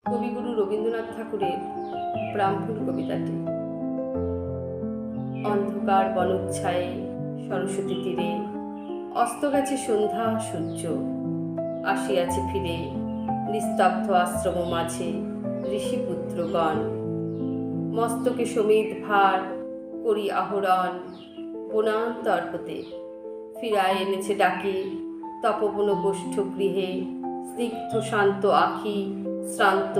কবিগুরু রবীন্দ্রনাথ ঠাকুরের ব্রাহ্মণ কবিতাটি। অন্ধকার বনচ্ছায়ে সরস্বতী তীরে অস্ত গেছে সন্ধ্যা সূর্য, আসিয়াছে ফিরে নিস্তব্ধ আশ্রম মাঝে ঋষিপুত্রগণ। মস্তকে সমিত ভার করি আহরণ, বনান্তর হতে ফিরায় এনেছে ডাকি তপবন গোষ্ঠ গৃহে স্নিগ্ধ শান্ত আখি শ্রান্ত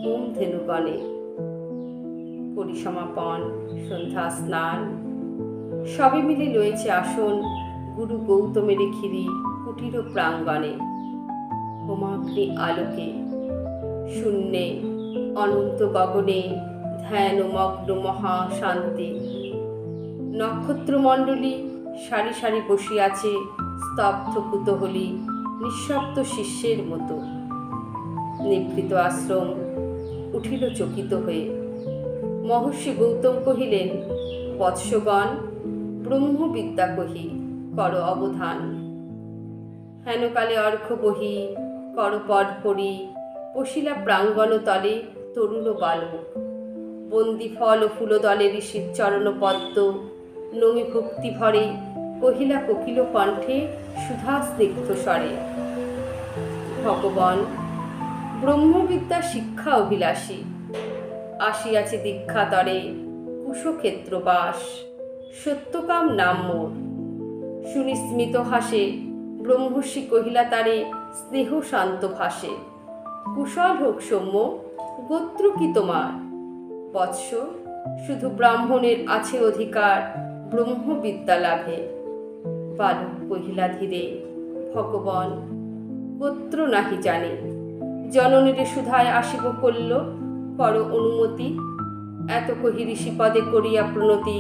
হোম ধেনুগণে। করি সমাপন সন্ধ্যা স্নান, সবে মিলে লয়েছে আসন গুরু গৌতমের খিরি কুটির প্রাঙ্গণে। হোমাগ্নি আলোকে শূন্যে অনন্ত গগনে ধ্যান মগ্ন মহা শান্তি। নক্ষত্রমণ্ডলী সারি সারি বসিয়াছে স্তব্ধ কুতূহলী নিঃশব্দ শিষ্যের মতো। নিভৃত আশ্রম উঠিল চকিত হয়ে। মহর্ষি গৌতম কহিলেন, বৎসগণ, ব্রহ্মবিদ্যা কহি কর অবধান। হেনকালে অর্ঘ্য বহি কর পট পড়ি বসিলা প্রাঙ্গণ তলে তরুণ বালক। বন্দি ফল ও ফুল দলে ঋষির চরণ পদ্ম নমি ভক্তি ভরে কহিলা কোকিল কণ্ঠে সুধা স্নিগ্ধ স্বরে। ভগবান, ব্রহ্মবিদ্যা শিক্ষা অভিলাষী, আসিয়াছে দীক্ষা তরে কুশক্ষেত্র বাস। সত্যকাম নাম মোর। শুনি স্মিত হাসে ব্রহ্মর্ষি কহিলা তারে স্নেহ শান্ত ভাসে। কুশল হোক সৌম্য, গোত্র কি তোমার? বৎস, শুধু ব্রাহ্মণের আছে অধিকার ব্রহ্মবিদ্যা লাভে। বালক কহিলা ধীরে, ভগবান, গোত্র নাহি জানি, জননীরে সুধায় আসিব কল্য কর অনুমতি। এত কহি ঋষিপদে করিয়া প্রণতি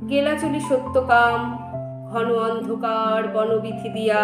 গেলা চলি সত্যকাম ঘন অন্ধকার বনবিথি দিয়া।